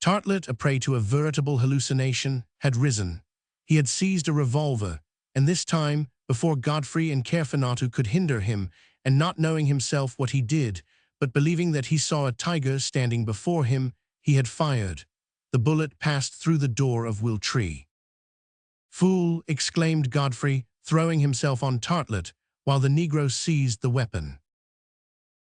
Tartlet, a prey to a veritable hallucination, had risen. He had seized a revolver, and this time, before Godfrey and Caerphilatu could hinder him, and not knowing himself what he did, but believing that he saw a tiger standing before him, he had fired. The bullet passed through the door of Will Tree. "Fool!" exclaimed Godfrey, throwing himself on Tartlet, while the Negro seized the weapon.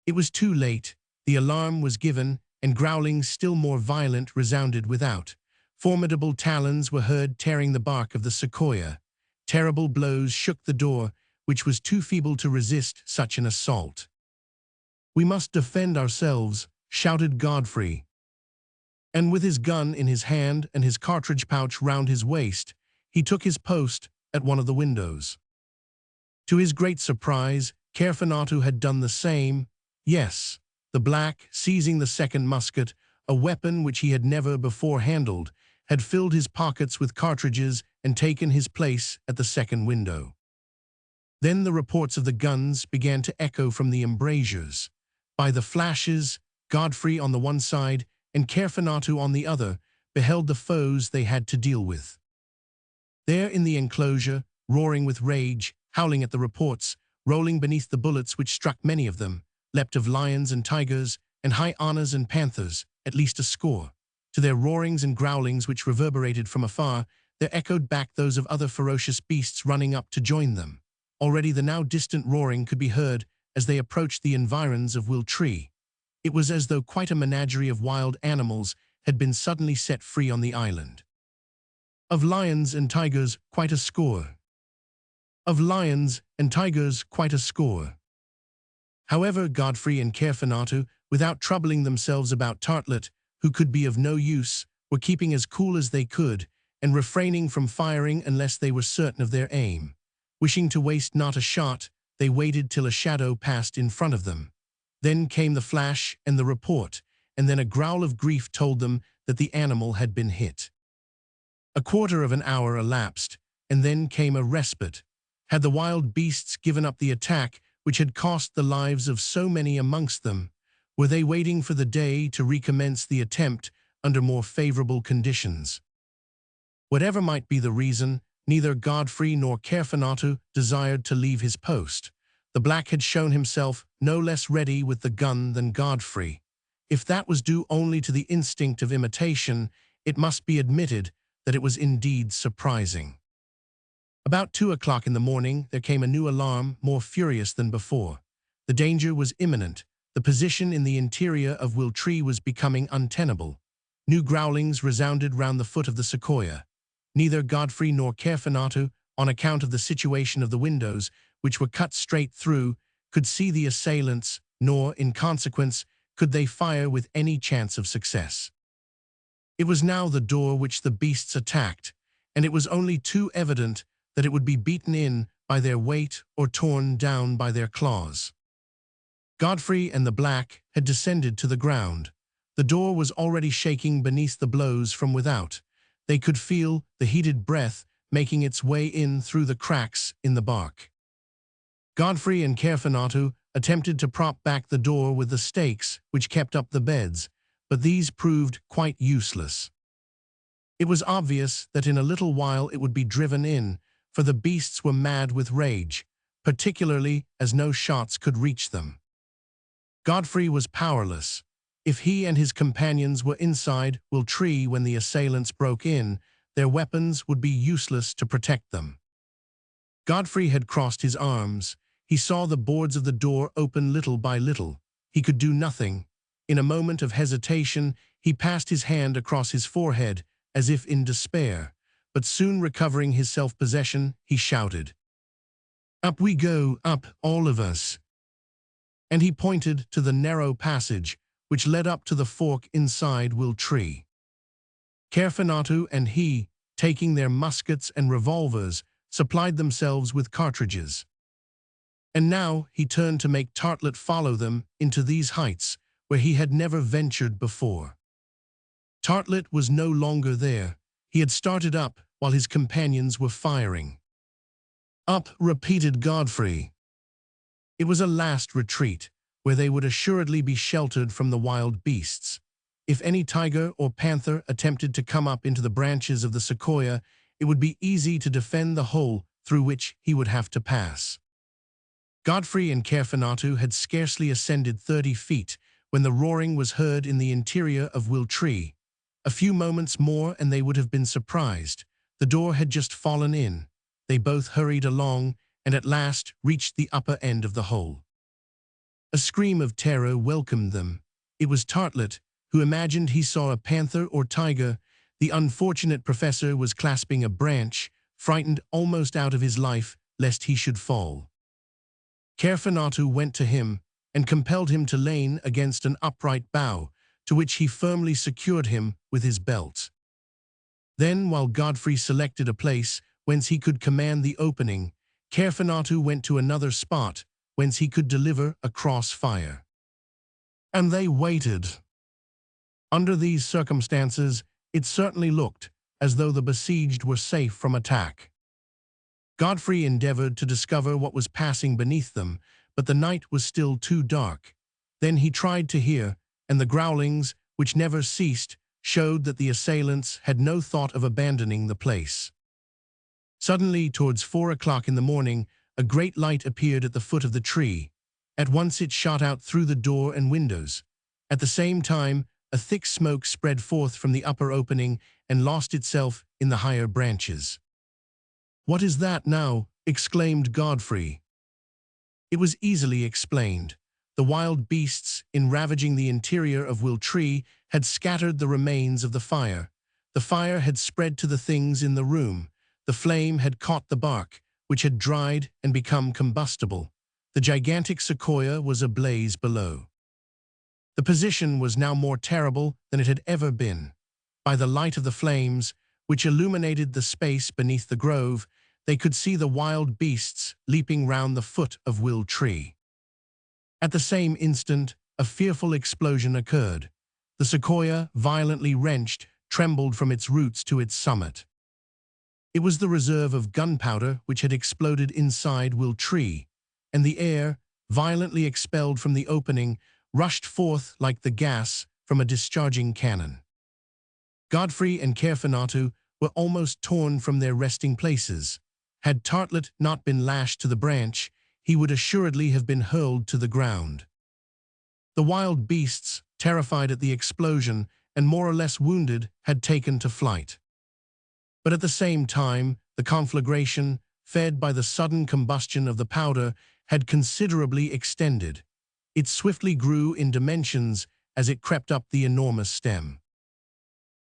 It was too late. The alarm was given, and growlings still more violent resounded without. Formidable talons were heard tearing the bark of the sequoia. Terrible blows shook the door, which was too feeble to resist such an assault. "We must defend ourselves," shouted Godfrey. And with his gun in his hand and his cartridge pouch round his waist, he took his post at one of the windows. To his great surprise, Caerphilatu had done the same. Yes, the black, seizing the second musket, a weapon which he had never before handled, had filled his pockets with cartridges and taken his place at the second window. Then the reports of the guns began to echo from the embrasures. By the flashes, Godfrey on the one side and Caerphilatu on the other beheld the foes they had to deal with. There in the enclosure, roaring with rage, howling at the reports, rolling beneath the bullets which struck many of them, leapt of lions and tigers, and hyenas and panthers, at least a score. To their roarings and growlings which reverberated from afar, there echoed back those of other ferocious beasts running up to join them. Already the now distant roaring could be heard as they approached the environs of Will Tree. It was as though quite a menagerie of wild animals had been suddenly set free on the island. Of lions and tigers, quite a score. Of lions and tigers, quite a score. However, Godfrey and Caerphilatu, without troubling themselves about Tartlet, who could be of no use, were keeping as cool as they could, and refraining from firing unless they were certain of their aim. Wishing to waste not a shot, they waited till a shadow passed in front of them. Then came the flash and the report, and then a growl of grief told them that the animal had been hit. A quarter of an hour elapsed, and then came a respite. Had the wild beasts given up the attack which had cost the lives of so many amongst them? Were they waiting for the day to recommence the attempt under more favorable conditions? Whatever might be the reason, neither Godfrey nor Caerphilatu desired to leave his post. The black had shown himself no less ready with the gun than Godfrey. If that was due only to the instinct of imitation, it must be admitted that it was indeed surprising. About 2 o'clock in the morning, there came a new alarm, more furious than before. The danger was imminent. The position in the interior of Will Tree was becoming untenable. New growlings resounded round the foot of the sequoia. Neither Godfrey nor Caerphilatu, on account of the situation of the windows, which were cut straight through, could see the assailants, nor, in consequence, could they fire with any chance of success. It was now the door which the beasts attacked, and it was only too evident that it would be beaten in by their weight or torn down by their claws. Godfrey and the black had descended to the ground. The door was already shaking beneath the blows from without. They could feel the heated breath making its way in through the cracks in the bark. Godfrey and Caerphilatu attempted to prop back the door with the stakes which kept up the beds, but these proved quite useless. It was obvious that in a little while it would be driven in, for the beasts were mad with rage, particularly as no shots could reach them. Godfrey was powerless. If he and his companions were inside Will Tree when the assailants broke in, their weapons would be useless to protect them. Godfrey had crossed his arms. He saw the boards of the door open little by little. He could do nothing. In a moment of hesitation, he passed his hand across his forehead, as if in despair, but soon recovering his self-possession, he shouted, "Up we go, up, all of us!" And he pointed to the narrow passage which led up to the fork inside Will Tree. Caerphilatu and he, taking their muskets and revolvers, supplied themselves with cartridges. And now he turned to make Tartlet follow them into these heights, where he had never ventured before. Tartlet was no longer there. He had started up while his companions were firing. "Up," repeated Godfrey. It was a last retreat, where they would assuredly be sheltered from the wild beasts. If any tiger or panther attempted to come up into the branches of the sequoia, it would be easy to defend the hole through which he would have to pass. Godfrey and Caerphilnatu had scarcely ascended 30 feet when the roaring was heard in the interior of Will Tree. A few moments more and they would have been surprised. The door had just fallen in. They both hurried along and at last reached the upper end of the hole. A scream of terror welcomed them. It was Tartlet, who imagined he saw a panther or tiger. The unfortunate professor was clasping a branch, frightened almost out of his life lest he should fall. Caerphilnatu went to him and compelled him to lean against an upright bough, to which he firmly secured him with his belt. Then, while Godfrey selected a place whence he could command the opening, Caerphilnatu went to another spot whence he could deliver a cross fire. And they waited. Under these circumstances, it certainly looked as though the besieged were safe from attack. Godfrey endeavored to discover what was passing beneath them, but the night was still too dark. Then he tried to hear, and the growlings, which never ceased, showed that the assailants had no thought of abandoning the place. Suddenly, towards 4 o'clock in the morning, a great light appeared at the foot of the tree. At once it shot out through the door and windows. At the same time, a thick smoke spread forth from the upper opening and lost itself in the higher branches. "What is that now?" exclaimed Godfrey. It was easily explained. The wild beasts, in ravaging the interior of Will Tree, had scattered the remains of the fire. The fire had spread to the things in the room. The flame had caught the bark, which had dried and become combustible. The gigantic sequoia was ablaze below. The position was now more terrible than it had ever been. By the light of the flames, which illuminated the space beneath the grove, they could see the wild beasts leaping round the foot of Will Tree. At the same instant, a fearful explosion occurred. The sequoia, violently wrenched, trembled from its roots to its summit. It was the reserve of gunpowder which had exploded inside Will Tree, and the air, violently expelled from the opening, rushed forth like the gas from a discharging cannon. Godfrey and Caerphilnatu were almost torn from their resting places. Had Tartlet not been lashed to the branch, he would assuredly have been hurled to the ground. The wild beasts, terrified at the explosion and more or less wounded, had taken to flight. But at the same time, the conflagration, fed by the sudden combustion of the powder, had considerably extended. It swiftly grew in dimensions as it crept up the enormous stem.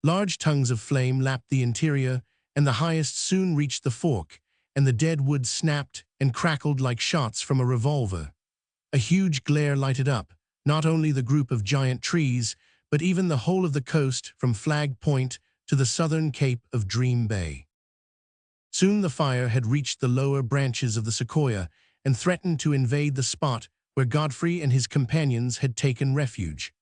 Large tongues of flame lapped the interior, and the highest soon reached the fork, and the dead wood snapped and crackled like shots from a revolver. A huge glare lighted up, not only the group of giant trees, but even the whole of the coast from Flag Point to the southern cape of Dream Bay. Soon the fire had reached the lower branches of the sequoia and threatened to invade the spot where Godfrey and his companions had taken refuge.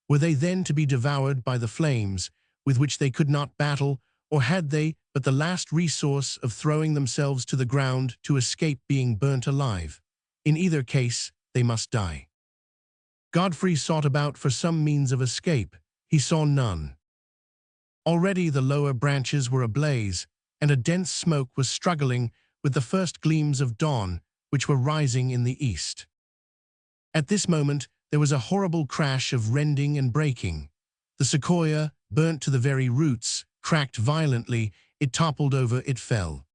Were they then to be devoured by the flames, with which they could not battle, or had they but the last resource of throwing themselves to the ground to escape being burnt alive? In either case, they must die. Godfrey sought about for some means of escape. He saw none. Already the lower branches were ablaze, and a dense smoke was struggling with the first gleams of dawn, which were rising in the east. At this moment, there was a horrible crash of rending and breaking. The sequoia, burnt to the very roots, cracked violently. It toppled over, it fell.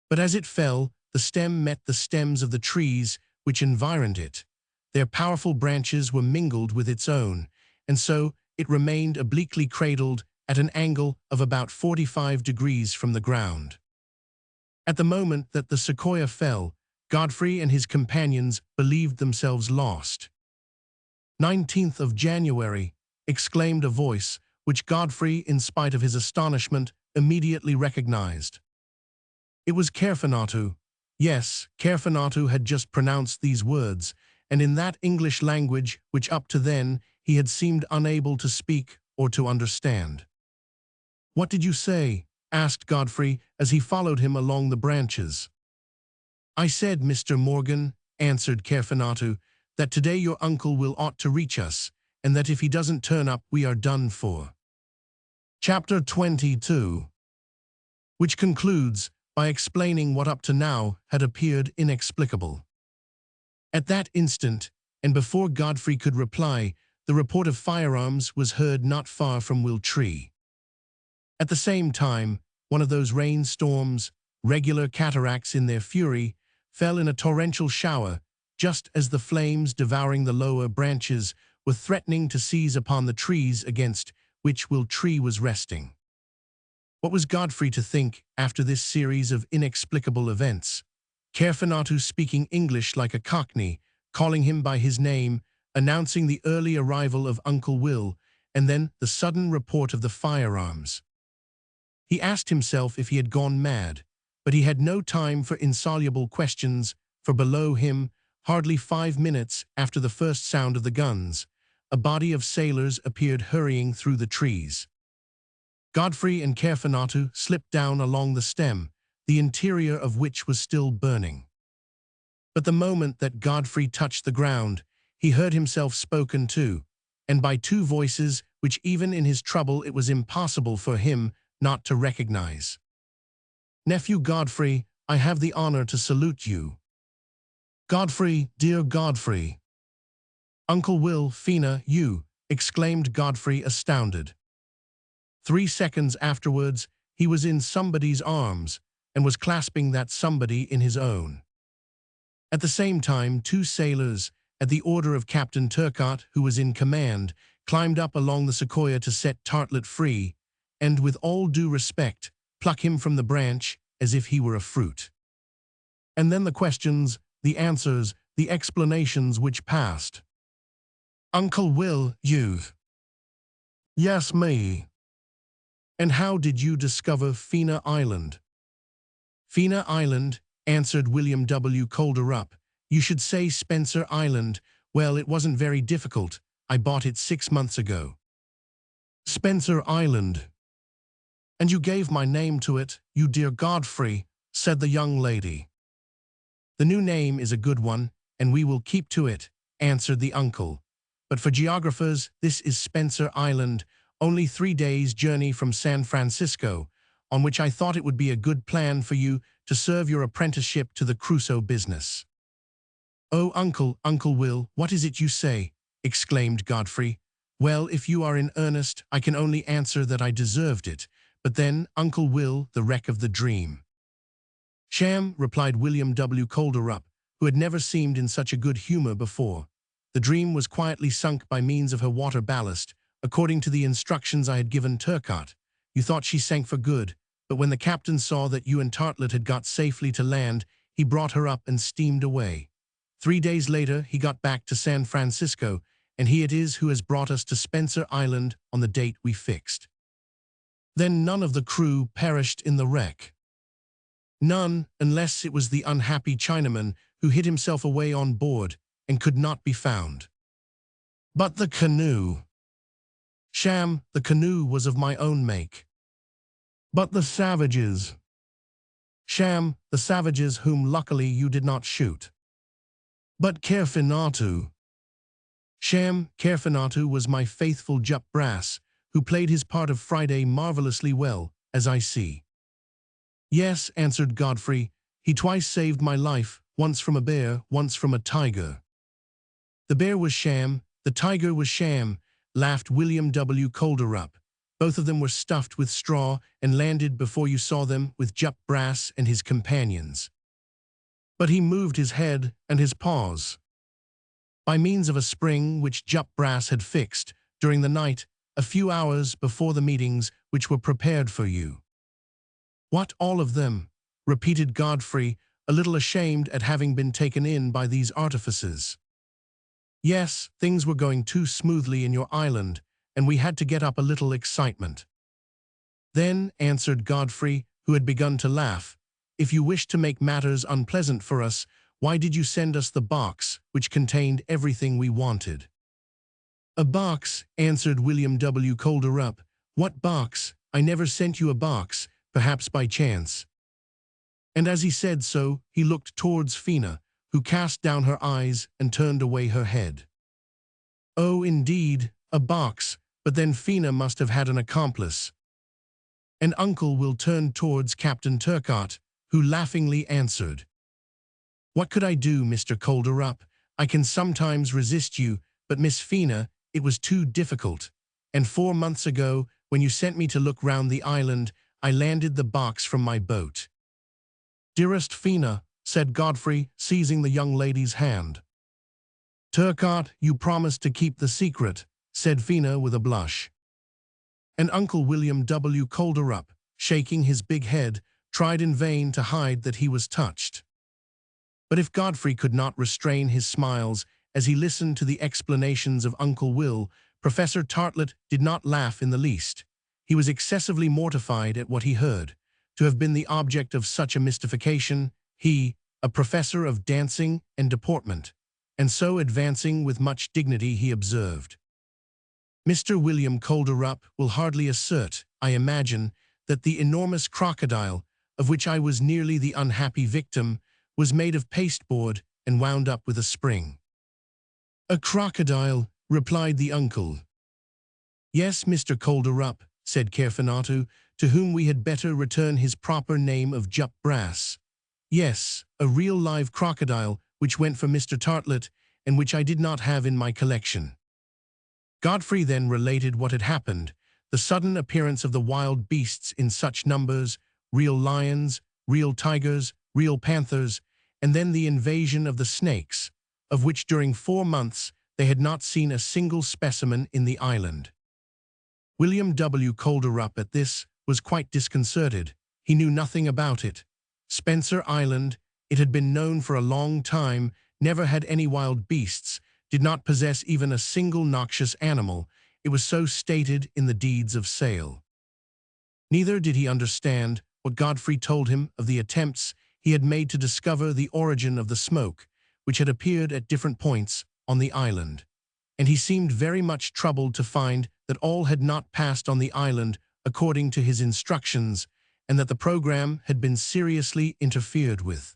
But as it fell, the stem met the stems of the trees which environed it. Their powerful branches were mingled with its own, and so it remained obliquely cradled at an angle of about 45 degrees from the ground. At the moment that the sequoia fell, Godfrey and his companions believed themselves lost. 19th of January, exclaimed a voice, which Godfrey, in spite of his astonishment, immediately recognized. It was Caerphilnatu. Yes, Caerphilnatu had just pronounced these words, and in that English language which up to then he had seemed unable to speak or to understand. "What did you say?" asked Godfrey as he followed him along the branches. "I said, Mr. Morgan," answered Caerphilnatu, "that today your uncle will ought to reach us, and that if he doesn't turn up, we are done for. Chapter 22, which concludes by explaining what up to now had appeared inexplicable. At that instant, and before Godfrey could reply, the report of firearms was heard not far from Wiltree. At the same time, one of those rainstorms, regular cataracts in their fury, fell in a torrential shower, just as the flames devouring the lower branches were threatening to seize upon the trees against which Wiltree was resting. What was Godfrey to think after this series of inexplicable events? Caerphilnatu speaking English like a Cockney, calling him by his name, announcing the early arrival of Uncle Will, and then the sudden report of the firearms. He asked himself if he had gone mad, but he had no time for insoluble questions, for below him, hardly 5 minutes after the first sound of the guns, a body of sailors appeared hurrying through the trees. Godfrey and Caerphilnatu slipped down along the stem, the interior of which was still burning. But the moment that Godfrey touched the ground, he heard himself spoken to, and by two voices which even in his trouble it was impossible for him not to recognize. "Nephew Godfrey, I have the honor to salute you." "Godfrey, dear Godfrey." "Uncle Will, Fina, you," exclaimed Godfrey, astounded. 3 seconds afterwards, he was in somebody's arms and was clasping that somebody in his own. At the same time, 2 sailors, at the order of Captain Turcotte, who was in command, climbed up along the sequoia to set Tartlet free, and with all due respect, pluck him from the branch as if he were a fruit. And then the questions, the answers, the explanations which passed. "Uncle Will, you." "Yes, me." "And how did you discover Fina Island?" "Fina Island," answered William W. Colderup. "You should say Spencer Island. Well, it wasn't very difficult. I bought it 6 months ago." "Spencer Island." "And you gave my name to it, you dear Godfrey," said the young lady. "The new name is a good one, and we will keep to it," answered the uncle. "But for geographers, this is Spencer Island, only 3 days' journey from San Francisco, on which I thought it would be a good plan for you to serve your apprenticeship to the Crusoe business." "Oh, Uncle Will, what is it you say?" exclaimed Godfrey. "Well, if you are in earnest, I can only answer that I deserved it. But then, Uncle Will, the wreck of the dream." "Sham," replied William W. Colderup, who had never seemed in such a good humor before. "The dream was quietly sunk by means of her water ballast, according to the instructions I had given Turcotte. You thought she sank for good, but when the captain saw that you and Tartlet had got safely to land, he brought her up and steamed away. 3 days later, he got back to San Francisco, and he it is who has brought us to Spencer Island on the date we fixed." "Then none of the crew perished in the wreck?" "None, unless it was the unhappy Chinaman who hid himself away on board and could not be found." "But the canoe?" "Sham, the canoe was of my own make." "But the savages?" "Sham, the savages whom luckily you did not shoot." "But Caerphilnatu?" "Sham, Caerphilnatu was my faithful Jup Brass, who played his part of Friday marvelously well, as I see." "Yes," answered Godfrey, "he twice saved my life, once from a bear, once from a tiger." "The bear was sham, the tiger was sham," laughed William W. Colderup. "Both of them were stuffed with straw and landed before you saw them with Jup Brass and his companions." "But he moved his head and his paws." "By means of a spring which Jup Brass had fixed, during the night, a few hours before the meetings which were prepared for you." "What, all of them?" repeated Godfrey, a little ashamed at having been taken in by these artifices. "Yes, things were going too smoothly in your island, and we had to get up a little excitement." "Then," answered Godfrey, who had begun to laugh, "if you wished to make matters unpleasant for us, why did you send us the box which contained everything we wanted?" "A box," answered William W. Colderup. "What box? I never sent you a box, perhaps by chance." And as he said so, he looked towards Fina, who cast down her eyes and turned away her head. "Oh, indeed," A box, but then Fina must have had an accomplice. And Uncle Will turned towards Captain Turcotte, who laughingly answered, "What could I do, Mr. Colderup? I can sometimes resist you, but Miss Fina, it was too difficult. And 4 months ago, when you sent me to look round the island, I landed the box from my boat." "Dearest Fina," said Godfrey, seizing the young lady's hand. "Turcotte, you promised to keep the secret," said Fina with a blush. And Uncle William W. Colderup, shaking his big head, tried in vain to hide that he was touched. But if Godfrey could not restrain his smiles as he listened to the explanations of Uncle Will, Professor Tartlett did not laugh in the least. He was excessively mortified at what he heard. To have been the object of such a mystification, he, a professor of dancing and deportment, and so advancing with much dignity, he observed, "Mr. William Colderup will hardly assert, I imagine, that the enormous crocodile, of which I was nearly the unhappy victim, was made of pasteboard and wound up with a spring." "A crocodile," replied the uncle. "Yes, Mr. Colderup," said Caerphanato, to whom we had better return his proper name of Jup Brass. "Yes, a real live crocodile, which went for Mr. Tartlett, and which I did not have in my collection." Godfrey then related what had happened, the sudden appearance of the wild beasts in such numbers, real lions, real tigers, real panthers, and then the invasion of the snakes, of which during 4 months they had not seen a single specimen in the island. William W. Colderup at this was quite disconcerted. He knew nothing about it. Spencer Island, it had been known for a long time, never had any wild beasts, did not possess even a single noxious animal. It was so stated in the deeds of sale. Neither did he understand what Godfrey told him of the attempts he had made to discover the origin of the smoke, which had appeared at different points on the island. And he seemed very much troubled to find that all had not passed on the island according to his instructions, and that the program had been seriously interfered with.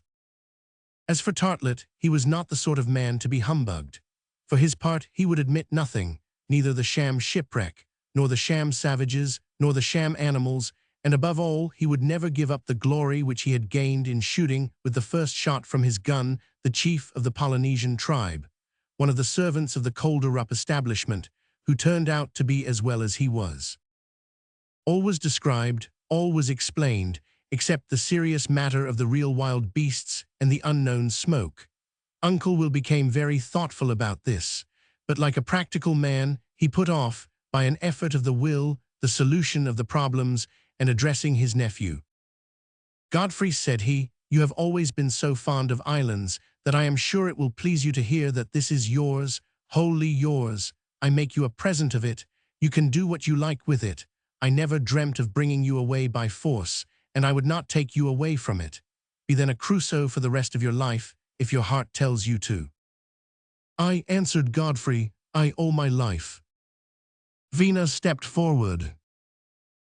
As for Tartlett, he was not the sort of man to be humbugged. For his part, he would admit nothing, neither the sham shipwreck, nor the sham savages, nor the sham animals, and above all, he would never give up the glory which he had gained in shooting with the first shot from his gun the chief of the Polynesian tribe, one of the servants of the Colderup establishment, who turned out to be as well as he was. All was described, all was explained, except the serious matter of the real wild beasts and the unknown smoke. Uncle Will became very thoughtful about this, but like a practical man, he put off, by an effort of the will, the solution of the problems, and addressing his nephew. "Godfrey," said he, "you have always been so fond of islands that I am sure it will please you to hear that this is yours, wholly yours. I make you a present of it. You can do what you like with it. I never dreamt of bringing you away by force, and I would not take you away from it. Be then a Crusoe for the rest of your life, if your heart tells you to." "I," answered Godfrey, "I owe my life." Vina stepped forward.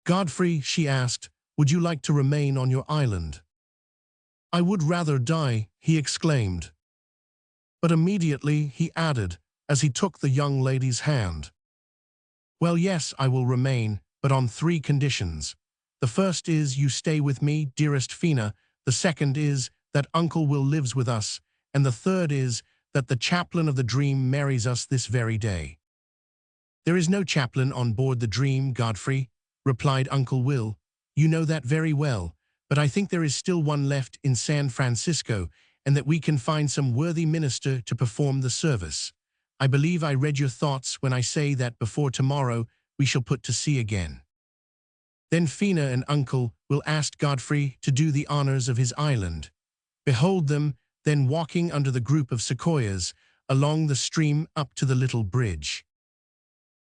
"Godfrey," she asked, "would you like to remain on your island?" "I would rather die," he exclaimed. But immediately he added, as he took the young lady's hand, "Well, yes, I will remain, but on 3 conditions. The first is you stay with me, dearest Fina. The second is that Uncle Will lives with us, and the third is that the chaplain of the Dream marries us this very day." "There is no chaplain on board the Dream, Godfrey," replied Uncle Will. "You know that very well, but I think there is still one left in San Francisco, and that we can find some worthy minister to perform the service. I believe I read your thoughts when I say that before tomorrow we shall put to sea again." Then Fina and Uncle Will asked Godfrey to do the honors of his island. Behold them, then walking under the group of sequoias, along the stream up to the little bridge.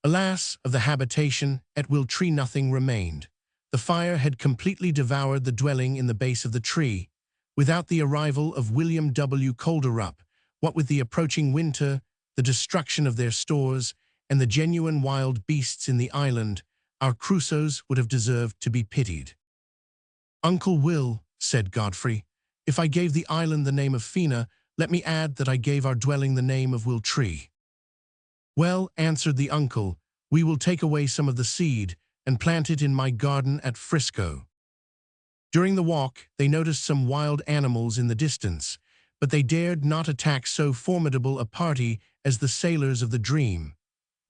Alas, of the habitation at Will Tree nothing remained. The fire had completely devoured the dwelling in the base of the tree. Without the arrival of William W. Colderup, what with the approaching winter, the destruction of their stores, and the genuine wild beasts in the island, our Crusoes would have deserved to be pitied. "Uncle Will," said Godfrey, "if I gave the island the name of Fina, let me add that I gave our dwelling the name of Will Tree." Well, answered the uncle, we will take away some of the seed and plant it in my garden at Frisco. During the walk, they noticed some wild animals in the distance, but they dared not attack so formidable a party as the sailors of the dream.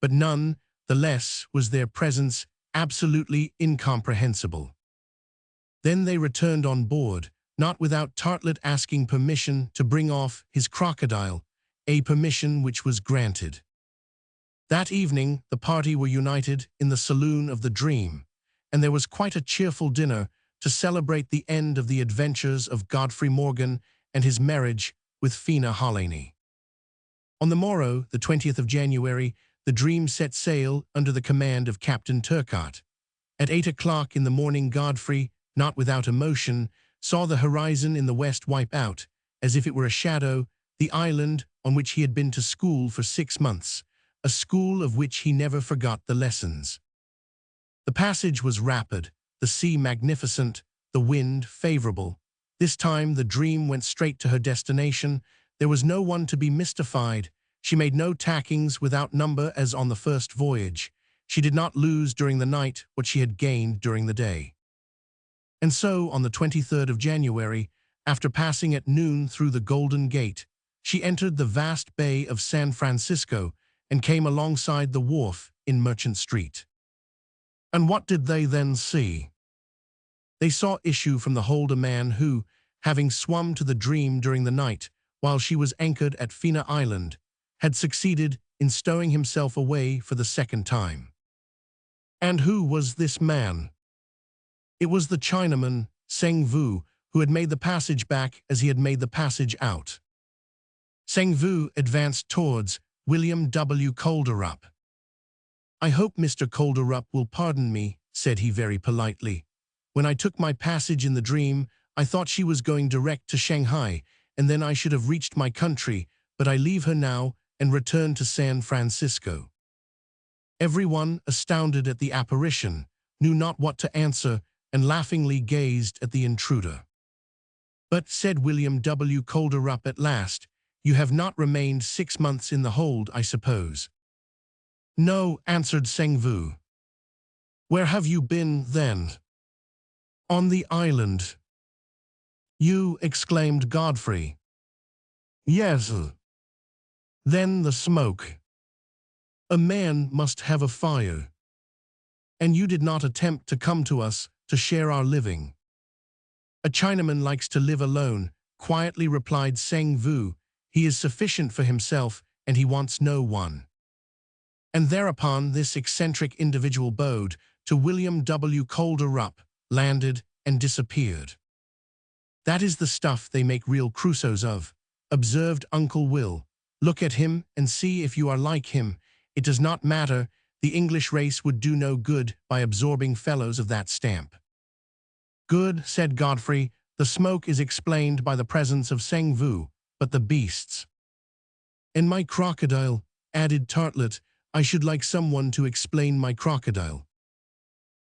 But none the less was their presence absolutely incomprehensible. Then they returned on board, not without Tartlet asking permission to bring off his crocodile, a permission which was granted. That evening, the party were united in the saloon of the Dream, and there was quite a cheerful dinner to celebrate the end of the adventures of Godfrey Morgan and his marriage with Fina Haleni. On the morrow, the 20th of January, the Dream set sail under the command of Captain Turcotte. At 8 o'clock in the morning, Godfrey, not without emotion, saw the horizon in the west wipe out, as if it were a shadow, the island on which he had been to school for 6 months, a school of which he never forgot the lessons. The passage was rapid, the sea magnificent, the wind favorable. This time the Dream went straight to her destination. There was no one to be mystified. She made no tackings without number as on the first voyage. She did not lose during the night what she had gained during the day. And so, on the 23rd of January, after passing at noon through the Golden Gate, she entered the vast bay of San Francisco and came alongside the wharf in Merchant Street. And what did they then see? They saw issue from the hold a man who, having swum to the Dream during the night, while she was anchored at Fina Island, had succeeded in stowing himself away for the second time. And who was this man? It was the Chinaman, Seng Vu, who had made the passage back as he had made the passage out. Seng Vu advanced towards William W. Calderup. "I hope Mr. Calderup will pardon me," said he very politely. "When I took my passage in the Dream, I thought she was going direct to Shanghai, and then I should have reached my country, but I leave her now and return to San Francisco." Everyone, astounded at the apparition, knew not what to answer and laughingly gazed at the intruder. "But," said William W. Calderup at last, "you have not remained 6 months in the hold, I suppose?" "No," answered Seng Vu. "Where have you been, then?" "On the island." "You," exclaimed Godfrey. "Yes." "Then the smoke. A man must have a fire. And you did not attempt to come to us to share our living." "A Chinaman likes to live alone," quietly replied Seng Vu. "He is sufficient for himself, and he wants no one." And thereupon this eccentric individual bowed to William W. Calderup, landed, and disappeared. "That is the stuff they make real Crusoes of," observed Uncle Will. "Look at him and see if you are like him. It does not matter. The English race would do no good by absorbing fellows of that stamp." "Good," said Godfrey. "The smoke is explained by the presence of Seng Vu, but the beasts." "And my crocodile," added Tartlet. "I should like someone to explain my crocodile."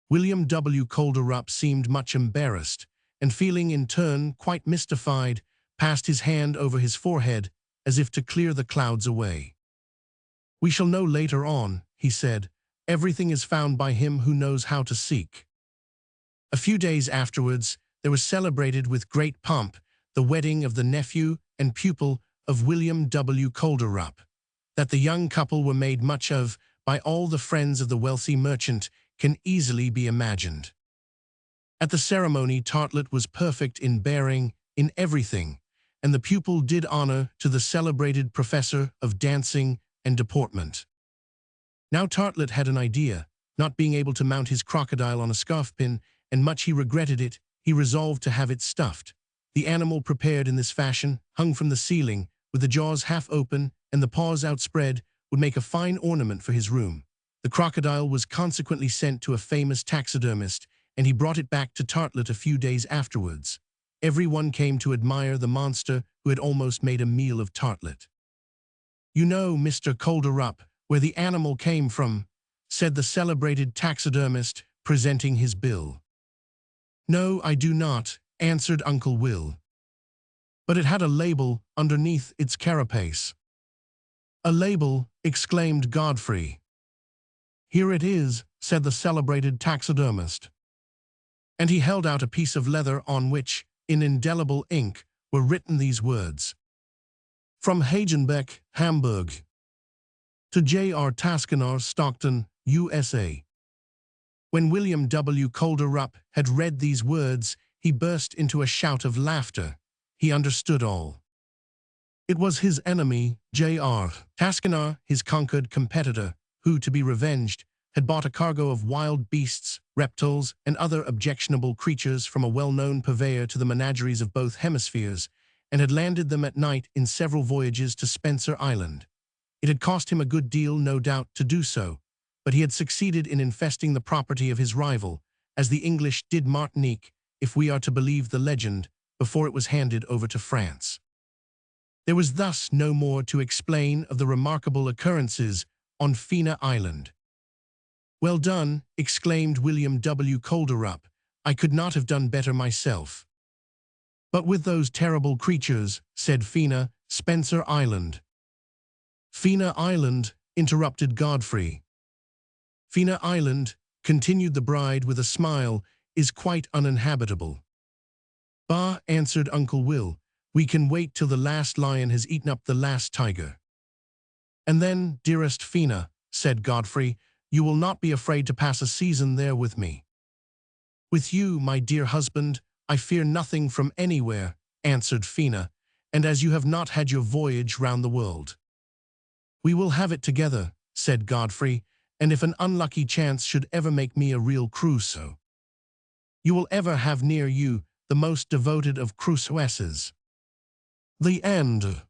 William W. Calderup seemed much embarrassed, and feeling in turn quite mystified, passed his hand over his forehead as if to clear the clouds away. "We shall know later on," he said. "Everything is found by him who knows how to seek." A few days afterwards, there was celebrated with great pomp the wedding of the nephew and pupil of William W. Calderup. That the young couple were made much of by all the friends of the wealthy merchant can easily be imagined. At the ceremony, Tartlet was perfect in bearing, in everything, and the pupil did honor to the celebrated professor of dancing and deportment. Now Tartlet had an idea. Not being able to mount his crocodile on a scarf pin, and much he regretted it, he resolved to have it stuffed. The animal, prepared in this fashion, hung from the ceiling, with the jaws half open and the paws outspread, would make a fine ornament for his room. The crocodile was consequently sent to a famous taxidermist, and he brought it back to Tartlet a few days afterwards. Everyone came to admire the monster who had almost made a meal of Tartlet. "You know, Mr. Calderup, where the animal came from?" said the celebrated taxidermist, presenting his bill. "No, I do not," answered Uncle Will. "But it had a label underneath its carapace." "A label?" exclaimed Godfrey. "Here it is," said the celebrated taxidermist. And he held out a piece of leather on which, in indelible ink, were written these words: "From Hagenbeck, Hamburg, to J.R. Taskenar, Stockton, USA." When William W. Colderup had read these words, he burst into a shout of laughter. He understood all. It was his enemy, J.R. Taskenar, his conquered competitor, who, to be revenged, had bought a cargo of wild beasts, reptiles, and other objectionable creatures from a well-known purveyor to the menageries of both hemispheres, and had landed them at night in several voyages to Spencer Island. It had cost him a good deal, no doubt, to do so, but he had succeeded in infesting the property of his rival, as the English did Martinique, if we are to believe the legend, before it was handed over to France. There was thus no more to explain of the remarkable occurrences on Fina Island. "Well done," exclaimed William W. Colderup. "I could not have done better myself." "But with those terrible creatures," said Fina, "Spencer Island." "Fina Island," interrupted Godfrey. "Fina Island," continued the bride with a smile, "is quite uninhabitable." "Bah," answered Uncle Will, "we can wait till the last lion has eaten up the last tiger." "And then, dearest Fina," said Godfrey, "you will not be afraid to pass a season there with me." "With you, my dear husband, I fear nothing from anywhere," answered Fina, "and as you have not had your voyage round the world." "We will have it together," said Godfrey, "and if an unlucky chance should ever make me a real Crusoe, you will ever have near you the most devoted of Crusoesses." The end.